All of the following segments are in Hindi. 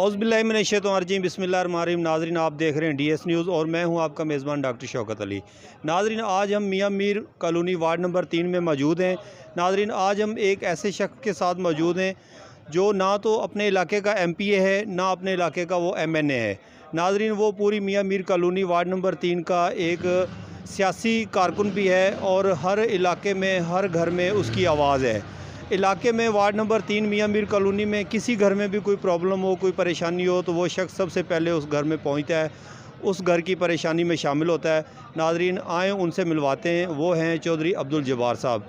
औज़ुबिल्लाहिमिनश्शैतानिर्रजीम बिस्मिल्लाहिर्रहमानिर्रहीम। नाज़रीन, आप देख रहे हैं DS न्यूज़ और मैं हूं आपका मेज़बान डॉक्टर शौकत अली। नाज़रीन, आज हम मियां मीर कॉलोनी वार्ड नंबर 3 में मौजूद हैं। नाज़रीन, आज हम एक ऐसे शख्स के साथ मौजूद हैं जो ना तो अपने इलाके का MPA है, ना अपने इलाके का वो MNA है। नाज़रीन, वो पूरी मियां मीर कॉलोनी वार्ड नंबर 3 का एक सियासी कारकुन भी है और हर इलाके में, हर घर में उसकी आवाज़ है। इलाके में वार्ड नंबर 3 मियां मीर कॉलोनी में किसी घर में भी कोई प्रॉब्लम हो, कोई परेशानी हो, तो वो शख्स सबसे पहले उस घर में पहुंचता है, उस घर की परेशानी में शामिल होता है। नाज़रीन, आएँ उनसे मिलवाते हैं। वो हैं चौधरी अब्दुल जब्बार साहब।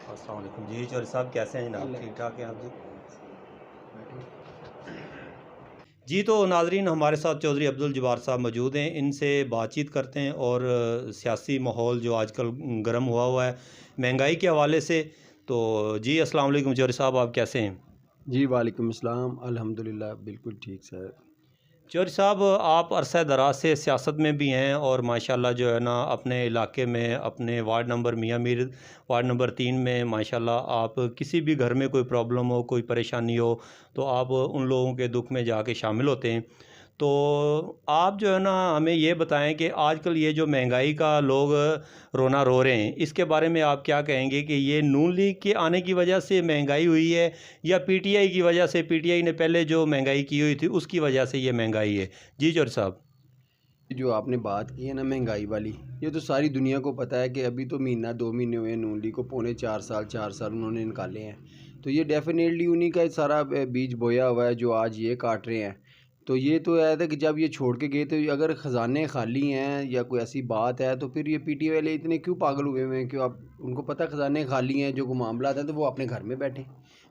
अस्सलाम वालेकुम जी। चौधरी साहब कैसे हैं जनाब? ठीक ठाक हैं आप जी? जी, तो नाज़रीन, हमारे साथ चौधरी अब्दुल जब्बार साहब मौजूद हैं। इनसे बातचीत करते हैं और सियासी माहौल जो आजकल गर्म हुआ है महंगाई के हवाले से। तो जी, अस्सलाम वालेकुम चौधरी साहब, आप कैसे हैं? जी वालेकुम अस्सलाम, अल्हम्दुलिल्लाह बिल्कुल ठीक सर। चौधरी साहब, आप अरसा दराज से सियासत में भी हैं और माशाल्लाह जो है ना अपने इलाके में, अपने वार्ड नंबर मियां मीर वार्ड नंबर 3 में माशाल्लाह आप किसी भी घर में कोई प्रॉब्लम हो, कोई परेशानी हो, तो आप उन लोगों के दुख में जाके शामिल होते हैं। तो आप जो है ना हमें ये बताएं कि आजकल ये जो महंगाई का लोग रोना रो रहे हैं, इसके बारे में आप क्या कहेंगे कि ये नून लीग के आने की वजह से महंगाई हुई है या PTI की वजह से? PTI ने पहले जो महंगाई की हुई थी उसकी वजह से ये महंगाई है? जी चौधरी साहब। जो आपने बात की है ना महंगाई वाली, ये तो सारी दुनिया को पता है कि अभी तो महीना 2 महीने हुए हैं नून लीग को, पौने 4 साल उन्होंने निकाले हैं। तो ये डेफिनेटली उन्हीं का सारा बीज बोया हुआ है जो आज ये काट रहे हैं। तो ये तो है था कि जब ये छोड़ के गए तो अगर ख़जाने खाली हैं या कोई ऐसी बात है तो फिर ये PTI वाले इतने क्यों पागल हुए हुए हैं? क्यों आप उनको पता ख़जाने खाली हैं, जो मामला हैं, तो वो अपने घर में बैठे।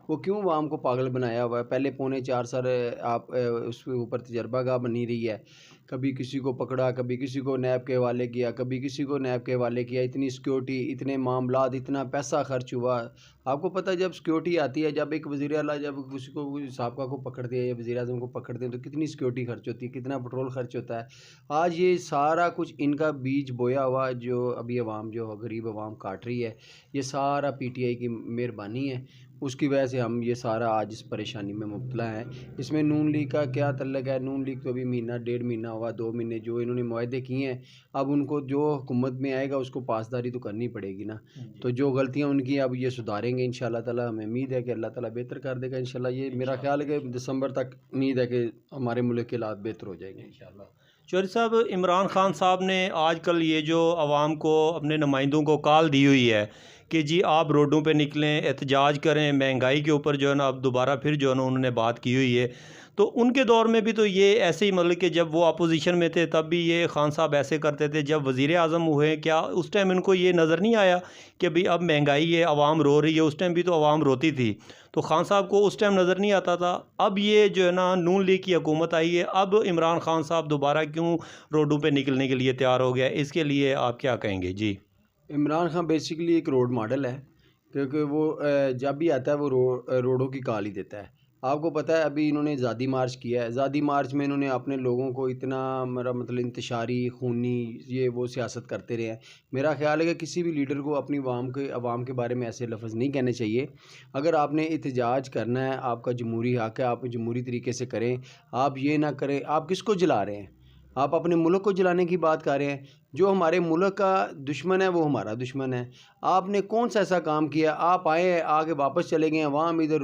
वो क्यों आवाम को पागल बनाया हुआ है? पहले पौने 4 साल आप उसके ऊपर तजर्बागाह बनी रही है। कभी किसी को पकड़ा, कभी किसी को नैब के हवाले किया, कभी किसी को नैब के हवाले किया। इतनी सिक्योरिटी, इतने मामलात, इतना पैसा खर्च हुआ। आपको पता है जब सिक्योरिटी आती है, जब एक वज़ीर आला जब किसी को साबका को पकड़ते हैं या वज़ीर आज़म को पकड़ते हैं तो कितनी सिक्योरिटी खर्च होती है, कितना पेट्रोल खर्च होता है। आज ये सारा कुछ इनका बीज बोया हुआ जो अभी अवाम जो गरीब अवाम काट रही है, ये सारा PTI की मेहरबानी है। उसकी वजह से हम ये सारा आज इस परेशानी में मुब्तला हैं। इसमें नून लीग का क्या तल्लक है? नून लीग तो अभी महीना 1.5 महीना हुआ, 2 महीने जो इन्होंने मुआहदे किए हैं, अब उनको जो हुकूमत में आएगा उसको पासदारी तो करनी पड़ेगी ना। तो जो गलतियां उनकी अब ये सुधारेंगे इंशाल्लाह ताला। हमें उम्मीद है कि अल्लाह ताला बेहतर कर देगा इंशाल्लाह। ये मेरा ख्याल है कि दिसंबर तक उम्मीद है कि हमारे मुल्क के हालात बेहतर हो जाएंगे इंशाल्लाह। चौधरी साहब, इमरान खान साहब ने आजकल ये जो आवाम को, अपने नुमाइंदों को कॉल दी हुई है कि जी आप रोडों पे निकलें, एहतजाज करें, महंगाई के ऊपर जो है ना अब दोबारा फिर जो है ना उन्होंने बात की हुई है। तो उनके दौर में भी तो ये ऐसे ही, मतलब कि जब वो अपोजिशन में थे तब भी ये खान साहब ऐसे करते थे। जब वज़ीर आज़म हुए, क्या उस टाइम इनको ये नज़र नहीं आया कि भाई अब महंगाई है, आवाम रो रही है? उस टाइम भी तो आवाम रोती थी, तो खान साहब को उस टाइम नज़र नहीं आता था। अब ये जो है ना नून लीग की हुकूमत आई है, अब इमरान खान साहब दोबारा क्यों रोडों पे निकलने के लिए तैयार हो गया? इसके लिए आप क्या कहेंगे? जी। इमरान खान बेसिकली एक रोड मॉडल है, क्योंकि वो जब भी आता है वो रोडों की कॉल ही देता है। आपको पता है अभी इन्होंने ज़ादी मार्च किया है। ज़ादी मार्च में इन्होंने अपने लोगों को इतना, मेरा मतलब इंतशारी खूनी ये वो सियासत करते रहे हैं। मेरा ख्याल है कि किसी भी लीडर को अपनी आवाम के बारे में ऐसे लफ्ज़ नहीं कहने चाहिए। अगर आपने एहतजाज करना है, आपका जमहूरी हक़ है, आप जमहूरी तरीके से करें। आप ये ना करें, आप किसको जला रहे हैं? आप अपने मुल्क को जलाने की बात कर रहे हैं। जो हमारे मुल्क का दुश्मन है वो हमारा दुश्मन है। आपने कौन सा ऐसा काम किया? आप आए हैं, आके वापस चले गए हैं। अवाम इधर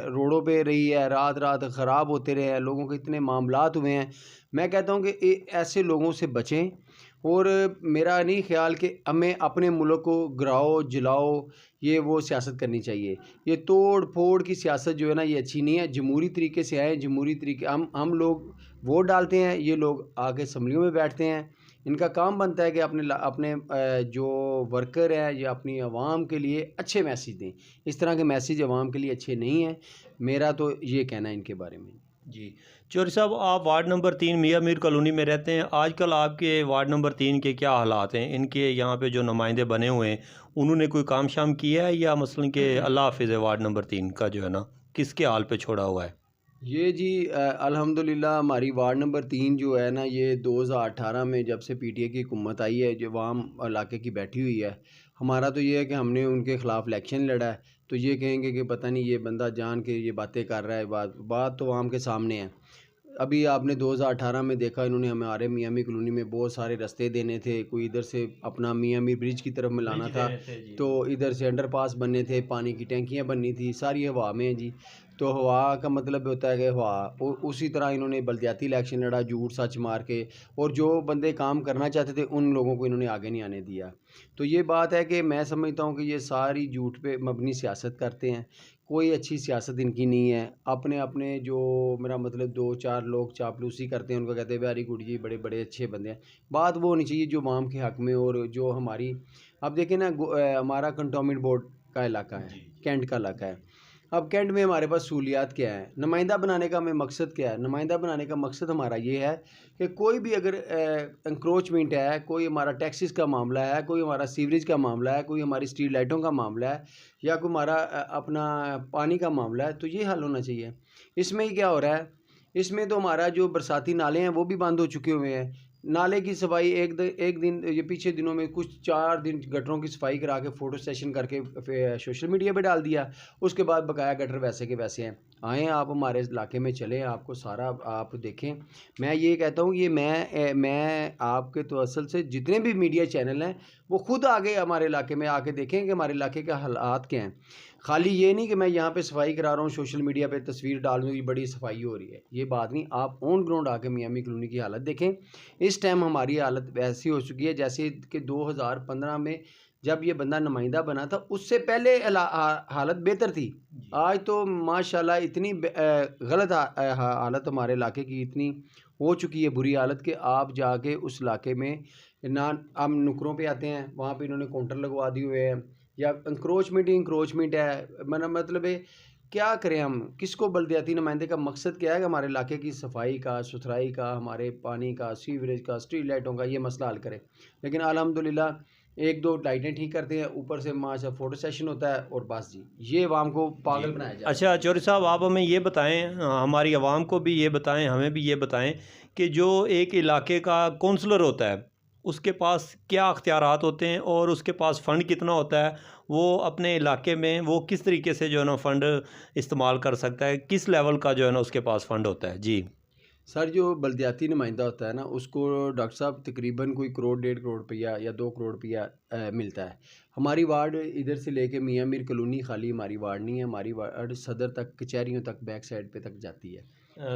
रोडों पे रही है, रात रात ख़राब होते रहे हैं, लोगों के इतने मामलात हुए हैं। मैं कहता हूँ कि ऐसे लोगों से बचें। और मेरा नहीं ख्याल कि हमें अपने मुल्क को गिराओ जलाओ, ये वो सियासत करनी चाहिए। ये तोड़ फोड़ की सियासत जो है ना, ये अच्छी नहीं है। जमहूरी तरीके से आए, जमहूरी तरीके हम लोग वोट डालते हैं, ये लोग आके असम्बलियों में बैठते हैं। इनका काम बनता है कि अपने जो वर्कर हैं या अपनी आवाम के लिए अच्छे मैसेज दें। इस तरह के मैसेज आवाम के लिए अच्छे नहीं हैं। मेरा तो ये कहना है इनके बारे में। जी, चौधरी साहब, आप वार्ड नंबर 3 मियां मीर कॉलोनी में रहते हैं। आजकल आपके वार्ड नंबर 3 के क्या हालात हैं? इनके यहाँ पे जो नुमाइंदे बने हुए हैं, उन्होंने कोई काम शाम किया है या मसलन के अल्लाह हाफिज़ है वार्ड नंबर 3 का जो है ना किसके हाल पे छोड़ा हुआ है? ये जी अल्हम्दुलिल्लाह हमारी वार्ड नंबर 3 जो है ना, ये 2018 में जब से पीटीए की हुकूमत आई है, जो वाम इलाके की बैठी हुई है, हमारा तो ये है कि हमने उनके ख़िलाफ़ इलेक्शन लड़ा है। तो ये कहेंगे कि पता नहीं ये बंदा जान के ये बातें कर रहा है, बात तो आम के सामने है। अभी आपने 2018 में देखा, इन्होंने हमारे मियाँ मीर कॉलोनी में बहुत सारे रास्ते देने थे। कोई इधर से अपना मियाँ मीर ब्रिज की तरफ मिलाना था, तो इधर से अंडरपास बनने थे, पानी की टैंकियाँ बननी थी, सारी हवा में है जी। तो हवा का मतलब होता है कि हवा, उसी तरह इन्होंने बल्दियाती इलेक्शन लड़ा झूठ सच मार के, और जो बंदे काम करना चाहते थे उन लोगों को इन्होंने आगे नहीं आने दिया। तो ये बात है कि मैं समझता हूँ कि ये सारी झूठ पे मबनी सियासत करते हैं। कोई अच्छी सियासत इनकी नहीं है। अपने अपने जो, मेरा मतलब 2-4 लोग चापलूसी करते हैं, उनको कहते हैं वेरी गुड जी, बड़े बड़े अच्छे बंदे हैं। बात वो होनी चाहिए जो आवाम के हक़ में, और जो हमारी, अब देखें ना, हमारा कंटोनमेंट बोर्ड का इलाका है, कैंट का इलाका है। अब कैंट में हमारे पास सहूलियात क्या है, नुमाइंदा बनाने का हमें मकसद क्या है? नुमाइंदा बनाने का मकसद हमारा ये है कि कोई भी अगर इंक्रोचमेंट है, कोई हमारा टैक्सेस का मामला है, कोई हमारा सीवरेज का मामला है, कोई हमारी स्ट्रीट लाइटों का मामला है, या कोई हमारा अपना पानी का मामला है, तो ये हल होना चाहिए। इसमें ही क्या हो रहा है, इसमें तो हमारा जो बरसाती नाले हैं वो भी बंद हो चुके हुए हैं। नाले की सफाई एक दिन ये पीछे दिनों में कुछ 4 दिन गटरों की सफाई करा के फ़ोटो सेशन करके सोशल मीडिया पे डाल दिया। उसके बाद बकाया गटर वैसे के वैसे हैं। आएँ आप हमारे इलाके में चलें, आपको सारा आप देखें। मैं ये कहता हूँ, ये मैं आपके तवस्सुल से जितने भी मीडिया चैनल हैं वो खुद आगे हमारे इलाके में आके देखें कि हमारे इलाके के हालात क्या हैं। खाली ये नहीं कि मैं यहाँ पे सफाई करा रहा हूँ, सोशल मीडिया पे तस्वीर डाल दूँ, ये बड़ी सफाई हो रही है, ये बात नहीं। आप ऑन ग्राउंड आके मियाँ मीर कॉलोनी की हालत देखें। इस टाइम हमारी हालत वैसी हो चुकी है जैसे कि 2015 में जब ये बंदा नुमाइंदा बना था, उससे पहले हालत बेहतर थी। आज तो माशाल्लाह इतनी गलत हालत हमारे इलाके की इतनी हो चुकी है, बुरी हालत, कि आप जाके उस इलाके में ना, हम नुकरों पे आते हैं, वहाँ पे इन्होंने काउंटर लगवा दिए हुए हैं, या इंक्रोचमेंट ही इंक्रोचमेंट है। मेरा मतलब है, क्या करें हम? किसको बल्दियाती नुमाइंदे का मकसद क्या है कि हमारे इलाके की सफाई का, सुथराई का, हमारे पानी का, सीवरेज का, स्ट्रीट लाइटों का ये मसला हल करें। लेकिन अल्हम्दुलिल्लाह 1-2 लाइटें ठीक करते हैं, ऊपर से माशा फ़ोटो सेशन होता है, और बस जी, ये अवाम को पागल बनाया जाए। अच्छा चौधरी साहब, आप हमें ये बताएं, हमारी आवाम को भी ये बताएं, हमें भी ये बताएं कि जो एक इलाके का कौंसलर होता है उसके पास क्या अख्तियारात होते हैं और उसके पास फ़ंड कितना होता है, वो अपने इलाके में वो किस तरीके से जो है ना फ़ंड इस्तेमाल कर सकता है, किस लेवल का जो है ना उसके पास फ़ंड होता है? जी सर, जो बल्दियाती नुमाइंदा होता है ना, उसको डॉक्टर साहब तकरीबन कोई करोड़ 1.5 करोड़ रुपया या 2 करोड़ रुपया मिलता है। हमारी वार्ड इधर से लेके मियाँ मीर कॉलोनी खाली हमारी वार्ड नहीं है, हमारी वार्ड सदर तक, कचहरियों तक, बैक साइड पे तक जाती है।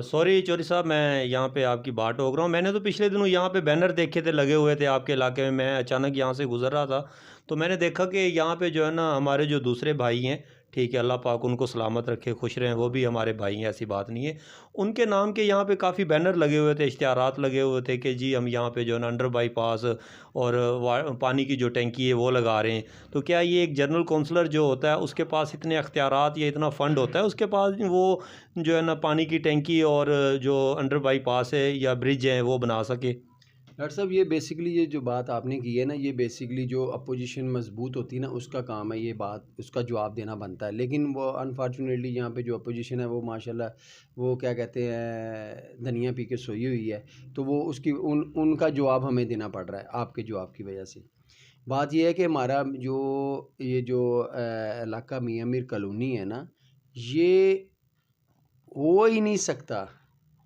सॉरी चौधरी साहब, मैं यहाँ पे आपकी बात टोक रहा हूँ। मैंने तो पिछले दिनों यहाँ पे बैनर देखे थे, लगे हुए थे आपके इलाके में। मैं अचानक यहाँ से गुज़र रहा था तो मैंने देखा कि यहाँ पे जो है ना हमारे जो दूसरे भाई हैं, ठीक है, अल्लाह पाक उनको सलामत रखे, खुश रहें, वो भी हमारे भाई हैं, ऐसी बात नहीं है। उनके नाम के यहाँ पे काफ़ी बैनर लगे हुए थे, इश्तिहारात लगे हुए थे कि जी हम यहाँ पे जो है ना अंडर बाईपास और पानी की जो टैंकी है वो लगा रहे हैं। तो क्या ये एक जनरल काउंसलर जो होता है उसके पास इतने अख्तियारात या इतना फ़ंड होता है उसके पास, वो जो है ना पानी की टैंकी और जो अंडर बाईपास है या ब्रिज है वो बना सके? डॉक्टर साहब, ये बेसिकली ये जो बात आपने की है ना, ये बेसिकली जो अपोजिशन मजबूत होती है ना, उसका काम है ये बात, उसका जवाब देना बनता है। लेकिन वो अनफॉर्चुनेटली यहाँ पे जो अपोजिशन है वो माशाल्लाह, वो क्या कहते हैं, धनिया पी के सोई हुई है। तो वो उसकी उनका जवाब हमें देना पड़ रहा है आपके जवाब की वजह से। बात ये है कि हमारा जो ये जो इलाका मियाँ मीर कॉलोनी है ना, ये हो ही नहीं सकता,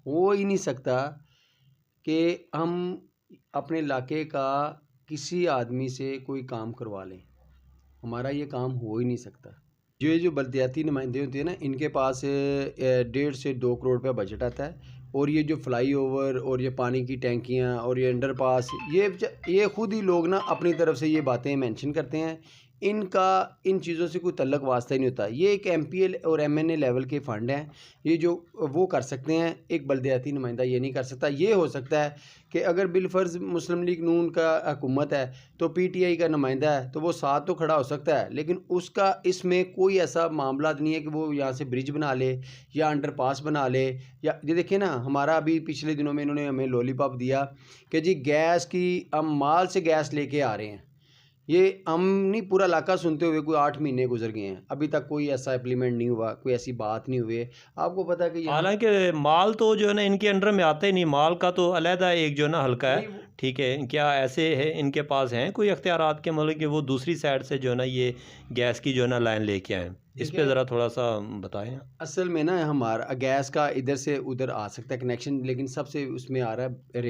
हो ही नहीं सकता कि हम अपने इलाके का किसी आदमी से कोई काम करवा लें। हमारा ये काम हो ही नहीं सकता। ये जो बल्दियाती नुमाइंदे होते हैं ना, इनके पास 1.5 से 2 करोड़ रुपया बजट आता है, और ये जो फ्लाईओवर और ये पानी की टैंकियाँ और ये अंडरपास, ये खुद ही लोग ना अपनी तरफ से ये बातें मेंशन करते हैं। इनका इन चीज़ों से कोई तल्लक वास्ता ही नहीं होता। ये एक एमपीएल और एमएनए लेवल के फ़ंड हैं, ये जो वो कर सकते हैं, एक बल्दियाती नुमाइंदा ये नहीं कर सकता। ये हो सकता है कि अगर बिलफ़र्ज़ मुस्लिम लीग नून का हुकूमत है तो पीटीआई का नुमाइंदा है तो वो साथ तो खड़ा हो सकता है, लेकिन उसका इसमें कोई ऐसा मामला नहीं है कि वो यहाँ से ब्रिज बना ले या अंडरपास बना ले। या ये देखिए ना, हमारा अभी पिछले दिनों में इन्होंने हमें लॉलीपॉप दिया कि जी गैस की, हम माल से गैस लेके आ रहे हैं, ये हम नहीं, पूरा इलाका सुनते हुए कोई 8 महीने गुजर गए हैं, अभी तक कोई ऐसा इम्प्लीमेंट नहीं हुआ, कोई ऐसी बात नहीं हुई। आपको पता है कि यहाँ हालांकि माल तो जो है ना इनके अंडर में आता ही नहीं, माल का तो अलहदा एक जो है ना हल्का है। नहीं, ठीक है, क्या ऐसे है इनके पास हैं कोई अख्तियारात के, मतलब कि वो दूसरी साइड से जो है ना ये गैस की जो है ना लाइन लेके आएँ? इस पे ज़रा थोड़ा सा बताएं। असल में ना हमारा गैस का इधर से उधर आ सकता है कनेक्शन, लेकिन सबसे उसमें आ रहा है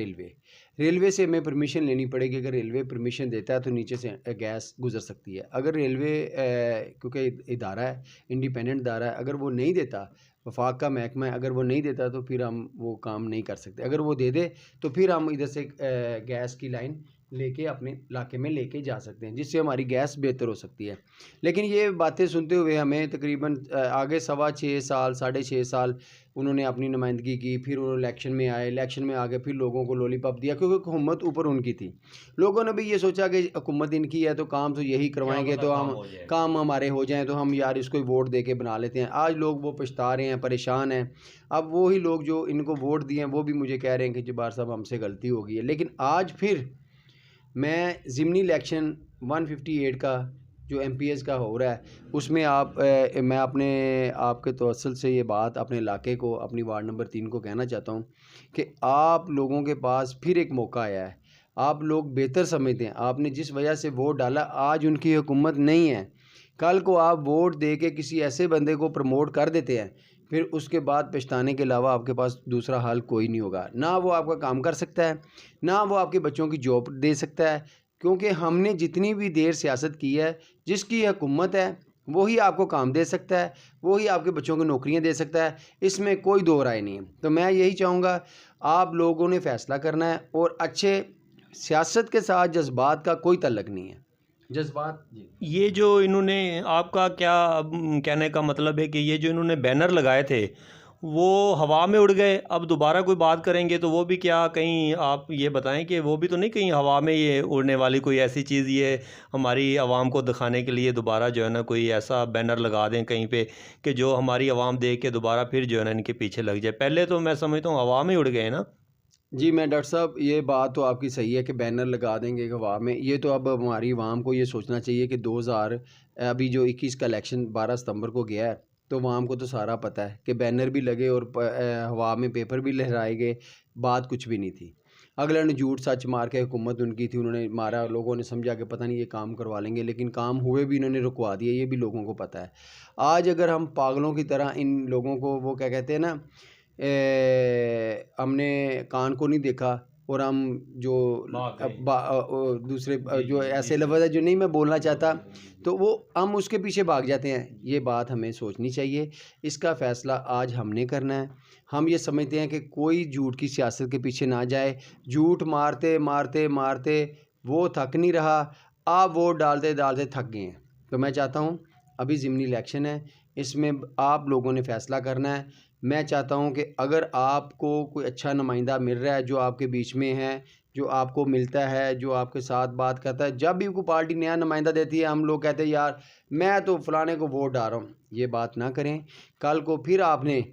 रेलवे से हमें परमिशन लेनी पड़ेगी। अगर रेलवे परमिशन देता है तो नीचे से गैस गुजर सकती है। अगर रेलवे क्योंकि इदारा है, इंडिपेंडेंट इदारा है, अगर वो नहीं देता, वफाक का महकमा है, अगर वो नहीं देता तो फिर हम वो काम नहीं कर सकते। अगर वो दे दे तो फिर हम इधर से गैस की लाइन लेके अपने इलाके में लेके जा सकते हैं, जिससे हमारी गैस बेहतर हो सकती है। लेकिन ये बातें सुनते हुए हमें तकरीबन आगे 6.25 साल 6.5 साल उन्होंने अपनी नुमाइंदगी की, फिर वो इलेक्शन में आए, इलेक्शन में आके फिर लोगों को लॉलीपॉप दिया, क्योंकि हुकूमत ऊपर उनकी थी। लोगों ने भी ये सोचा कि हुकूमत इनकी है तो काम तो यही करवाएंगे, तो हम काम हमारे हो जाएं, तो हम यार इसको वोट दे के बना लेते हैं। आज लोग वो पछता रहे हैं, परेशान हैं। अब वही लोग जो इनको वोट दिए हैं वो भी मुझे कह रहे हैं कि जब्बार साहब हमसे गलती हो गई है। लेकिन आज फिर मैं ज़िमनी इलेक्शन 158 का जो MPs का हो रहा है उसमें मैं अपने आपके तवस्सुल से ये बात अपने इलाके को, अपनी वार्ड नंबर 3 को कहना चाहता हूँ कि आप लोगों के पास फिर एक मौका आया है। आप लोग बेहतर समझते हैं, आपने जिस वजह से वोट डाला, आज उनकी हुकूमत नहीं है। कल को आप वोट दे के किसी ऐसे बंदे को प्रमोट कर देते हैं, फिर उसके बाद पछताने के अलावा आपके पास दूसरा हल कोई नहीं होगा। ना वो आपका काम कर सकता है, ना वो आपके बच्चों की जॉब दे सकता है, क्योंकि हमने जितनी भी देर सियासत की है, जिसकी हुकूमत है वही आपको काम दे सकता है, वही आपके बच्चों को नौकरियां दे सकता है, इसमें कोई दो राय नहीं है। तो मैं यही चाहूँगा, आप लोगों ने फ़ैसला करना है, और अच्छे सियासत के साथ जज्बात का कोई तल्लक नहीं है। जज्बात ये जो इन्होंने, आपका क्या कहने का मतलब है कि ये जो इन्होंने बैनर लगाए थे वो हवा में उड़ गए, अब दोबारा कोई बात करेंगे तो वो भी क्या कहीं, आप ये बताएं कि वो भी तो नहीं कहीं हवा में ये उड़ने वाली कोई ऐसी चीज़ ये हमारी आवाम को दिखाने के लिए दोबारा जो है ना कोई ऐसा बैनर लगा दें कहीं पे कि जो हमारी आवाम देख के दोबारा फिर जो है ना इनके पीछे लग जाए? पहले तो मैं समझता हूँ हवा में उड़ गए ना। जी, मैं डॉक्टर साहब, ये बात तो आपकी सही है कि बैनर लगा देंगे हवा में। ये तो अब हमारी आवाम को ये सोचना चाहिए कि 2000 अभी जो 21 का इलेक्शन 12 सितंबर को गया है, तो आवाम को तो सारा पता है कि बैनर भी लगे और हवा में पेपर भी लहराए गए, बात कुछ भी नहीं थी। अगले ने झूठ सच मार के, हुकूमत उनकी थी, उन्होंने मारा, लोगों ने समझा कि पता नहीं ये काम करवा लेंगे, लेकिन काम हुए भी इन्होंने रुकवा दिए, ये भी लोगों को पता है। आज अगर हम पागलों की तरह इन लोगों को, वो क्या कहते हैं ना, हमने कान को नहीं देखा और हम जो दूसरे जो ऐसे लफ्ज़ है जो नहीं मैं बोलना चाहता, तो वो हम उसके पीछे भाग जाते हैं। ये बात हमें सोचनी चाहिए, इसका फ़ैसला आज हमने करना है। हम ये समझते हैं कि कोई झूठ की सियासत के पीछे ना जाए, झूठ मारते मारते मारते वो थक नहीं रहा, आप वोट डालते डालते थक गए हैं। तो मैं चाहता हूँ, अभी ज़िमनी इलेक्शन है, इसमें आप लोगों ने फ़ैसला करना है। मैं चाहता हूं कि अगर आपको कोई अच्छा नुमाइंदा मिल रहा है, जो आपके बीच में है, जो आपको मिलता है, जो आपके साथ बात करता है, जब भी कोई पार्टी नया नुमाइंदा देती है हम लोग कहते हैं यार मैं तो फलाने को वोट डाल रहा हूँ, ये बात ना करें। कल को फिर आपने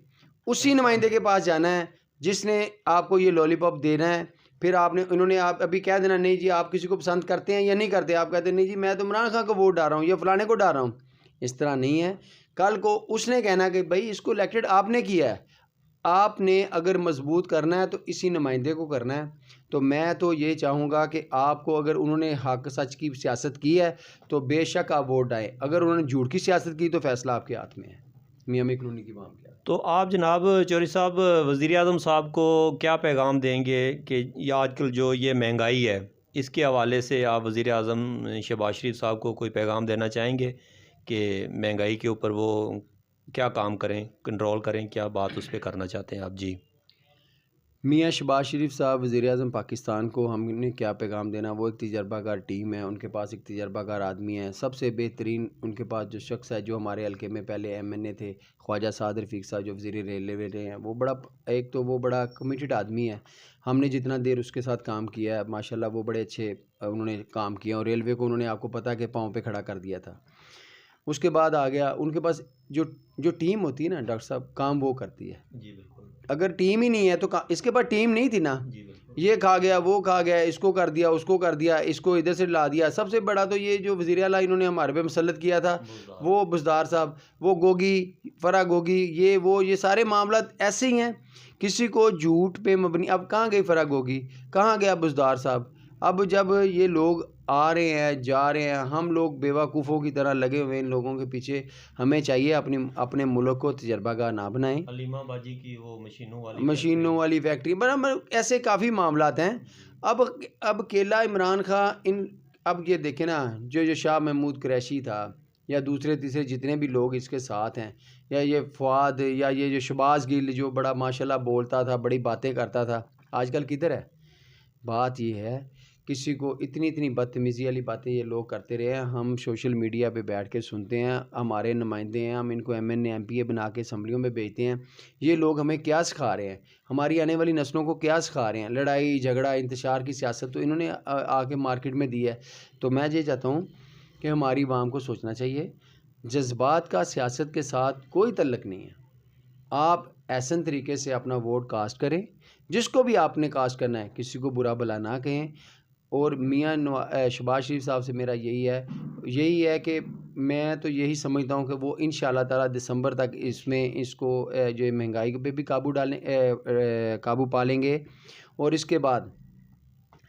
उसी नुमाइंदे के पास जाना है जिसने आपको ये लॉलीपॉप देना है। फिर आपने, उन्होंने आप अभी कह देना नहीं जी आप किसी को पसंद करते हैं या नहीं करते, आप कहते नहीं जी मैं तो इमरान खान को वोट डाल रहा हूँ या फलाने को डाल रहा हूँ। इस तरह नहीं है। कल को उसने कहना कि भाई इसको इलेक्टेड आपने किया है, आपने अगर मजबूत करना है तो इसी नुमाइंदे को करना है। तो मैं तो ये चाहूँगा कि आपको, अगर उन्होंने हक सच की सियासत की है तो बेशक आप वोट डालें, अगर उन्होंने झूठ की सियासत की तो फ़ैसला आपके हाथ में है। मियाँ में कॉलोनी की बात क्या। तो आप जनाब चौधरी साहब वज़ीर आज़म साहब को क्या पैगाम देंगे कि ये आजकल जो ये महंगाई है इसके हवाले से आप वज़ीर आज़म शहबाज शरीफ साहब को कोई पैगाम देना चाहेंगे कि महंगाई के ऊपर वो क्या काम करें, कंट्रोल करें, क्या बात उस पर करना चाहते हैं आप? जी मियाँ शहबाज शरीफ साहब वज़ीर आज़म पाकिस्तान को हमने क्या पैगाम देना, वो एक तजर्बाकार टीम है, उनके पास एक तजर्बाकार आदमी है, सबसे बेहतरीन उनके पास जो शख्स है, जो हमारे हल्के में पहले MNA थे, ख्वाजा साद रफ़ीक साहब जो वज़ीर रेलवे रहे हैं, वो बड़ा, एक तो वो बड़ा कमिटेड आदमी है। हमने जितना देर उसके साथ काम किया है माशाल्लाह वो बड़े अच्छे उन्होंने काम किया, और रेलवे को उन्होंने आपको पता है कि पाँव पे खड़ा कर दिया था। उसके बाद आ गया उनके पास जो टीम होती है ना डॉक्टर साहब, काम वो करती है। जी बिल्कुल। अगर टीम ही नहीं है तो इसके पास टीम नहीं थी ना, ये खा गया, वो खा गया, इसको कर दिया, उसको कर दिया, इसको इधर से ला दिया। सबसे बड़ा तो ये जो वज़ीर आला इन्होंने हमारे पे मुसल्लत किया था, वो बुज़दार साहब, वो गोगी, फ़रा गोगी, ये सारे मामला ऐसे ही हैं, किसी को झूठ पे मबनी। अब कहाँ गई फ़रा गोगी, कहाँ गया बुज़दार साहब? अब जब ये लोग आ रहे हैं, जा रहे हैं, हम लोग बेवकूफ़ों की तरह लगे हुए इन लोगों के पीछे। हमें चाहिए अपने मुल्क को तजर्बागाह ना बनाएं। अलीमा बाजी की वो मशीनों वाली फैक्ट्री बराबर, ऐसे काफ़ी मामलात हैं। अब केला इमरान खान अब ये देखें ना, जो शाह महमूद कुरैशी था या दूसरे तीसरे जितने भी लोग इसके साथ हैं, या ये फ़ुआद, या ये जो शहबाज गिल जो बड़ा माशाल्लाह बोलता था, बड़ी बातें करता था, आजकल किधर है? बात ये है, किसी को इतनी बदतमीज़ी वाली बातें ये लोग करते रहे हैं। हम सोशल मीडिया पे बैठ के सुनते हैं, हमारे नुमाइंदे हैं, हम इनको MNA MPA बना के असम्बलियों में भेजते हैं। ये लोग हमें क्या सिखा रहे हैं, हमारी आने वाली नस्लों को क्या सिखा रहे हैं? लड़ाई झगड़ा इंतशार की सियासत तो इन्होंने आके मार्केट में दी है। तो मैं ये चाहता हूँ कि हमारी आवाम को सोचना चाहिए, जज्बात का सियासत के साथ कोई तल्लक नहीं है। आप ऐसन तरीके से अपना वोट कास्ट करें, जिसको भी आपने कास्ट करना है, किसी को बुरा भला ना कहें। और मियाँ शहबाज शरीफ साहब से मेरा यही है कि मैं तो यही समझता हूँ कि वो इंशाअल्लाह ताला दिसंबर तक इसको जो महंगाई पे भी काबू पा लेंगे। और इसके बाद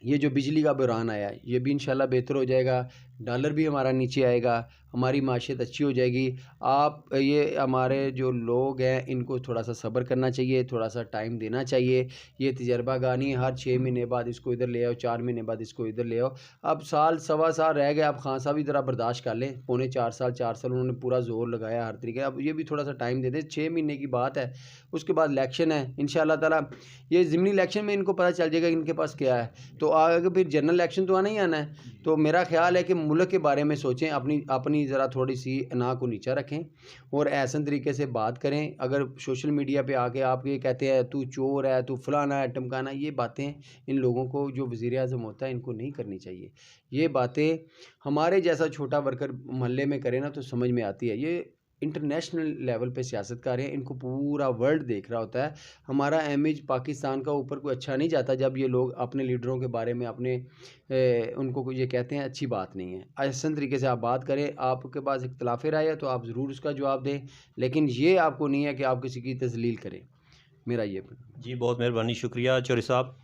ये जो बिजली का बहरान आया है, ये भी इंशाल्लाह बेहतर हो जाएगा, डॉलर भी हमारा नीचे आएगा, हमारी माशियत अच्छी हो जाएगी। आप ये हमारे जो लोग हैं इनको थोड़ा सा सब्र करना चाहिए, थोड़ा सा टाइम देना चाहिए। ये तजर्बा गानी है, हर 6 महीने बाद इसको इधर ले आओ, 4 महीने बाद इसको इधर ले आओ। अब साल सवा साल रह गए, अब खान साहब भी ज़रा बर्दाश्त कर लें। पौने 4 साल उन्होंने पूरा जोर लगाया हर तरीके। अब ये भी थोड़ा सा टाइम दे दें, 6 महीने की बात है। उसके बाद इलेक्शन है, इंशाअल्लाह ताला ये ज़िमनी इलेक्शन में इनको पता चल जाएगा इनके पास क्या है। तो आगे फिर जनरल इलेक्शन तो आना ही आना है। तो मेरा ख्याल है कि मुल्क के बारे में सोचें, अपनी ज़रा थोड़ी सी नाक को नीचा रखें और ऐसे तरीके से बात करें। अगर सोशल मीडिया पे आके आप ये कहते हैं तू चोर है, तू फलाना है, टमकाना, ये बातें इन लोगों को जो वज़ीर आज़म होता है इनको नहीं करनी चाहिए। ये बातें हमारे जैसा छोटा वर्कर मोहल्ले में करे ना तो समझ में आती है। ये इंटरनेशनल लेवल पे सियासतकार हैं, इनको पूरा वर्ल्ड देख रहा होता है। हमारा इमेज पाकिस्तान का ऊपर कोई अच्छा नहीं जाता जब ये लोग अपने लीडरों के बारे में उनको ये कहते हैं, अच्छी बात नहीं है। ऐसे तरीके से आप बात करें, आपके पास इख्तिलाफ़ राय है तो आप ज़रूर उसका जवाब दें, लेकिन ये आपको नहीं है कि आप किसी की तज़लील करें। मेरा ये जी, बहुत मेहरबानी, शुक्रिया चौधरी साहब।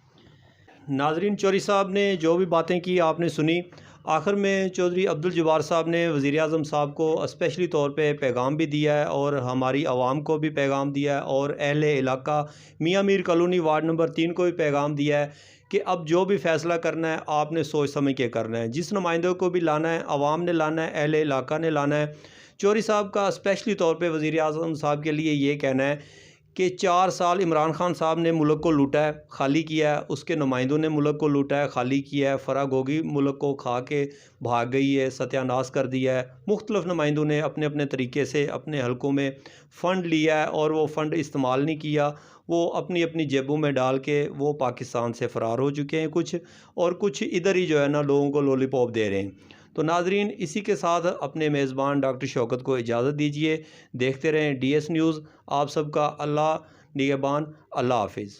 नाजरीन, चौधरी साहब ने जो भी बातें की आपने सुनी। आखिर में चौधरी अब्दुल जब्बार साहब ने वज़ीर आज़म साहब को स्पेशली तौर पे पैगाम भी दिया है और हमारी आवाम को भी पैगाम दिया है और अहले इलाका मियाँ मीर कॉलोनी वार्ड नंबर 3 को भी पैगाम दिया है कि अब जो भी फ़ैसला करना है आपने सोच समझ के करना है। जिस नुमाइंदों को भी लाना है, आवाम ने लाना है, अहले इलाका ने लाना है। चौधरी साहब का स्पेशली तौर पे वज़ीर आज़म साहब के लिए ये कहना है कि 4 साल इमरान खान साहब ने मुल्क को लूटा है, खाली किया है, उसके नुमाइंदों ने मुल्क को लूटा है, खाली किया है। फ़रा गोगी मुल्क को खा के भाग गई है, सत्यानाश कर दिया है। मुख्तलिफ नुमाइंदों ने अपने अपने तरीके से अपने हलकों में फ़ंड लिया है और वो फ़ंड इस्तेमाल नहीं किया, वो अपनी अपनी जेबों में डाल के वो पाकिस्तान से फ़रार हो चुके हैं कुछ, और कुछ इधर ही जो है ना लोगों को लॉलीपॉप दे रहे हैं। तो नाजरीन, इसी के साथ अपने मेज़बान डॉक्टर शौकत को इजाज़त दीजिए। देखते रहें DS न्यूज़। आप सबका अल्लाह निगहबान। अल्लाह हाफिज़।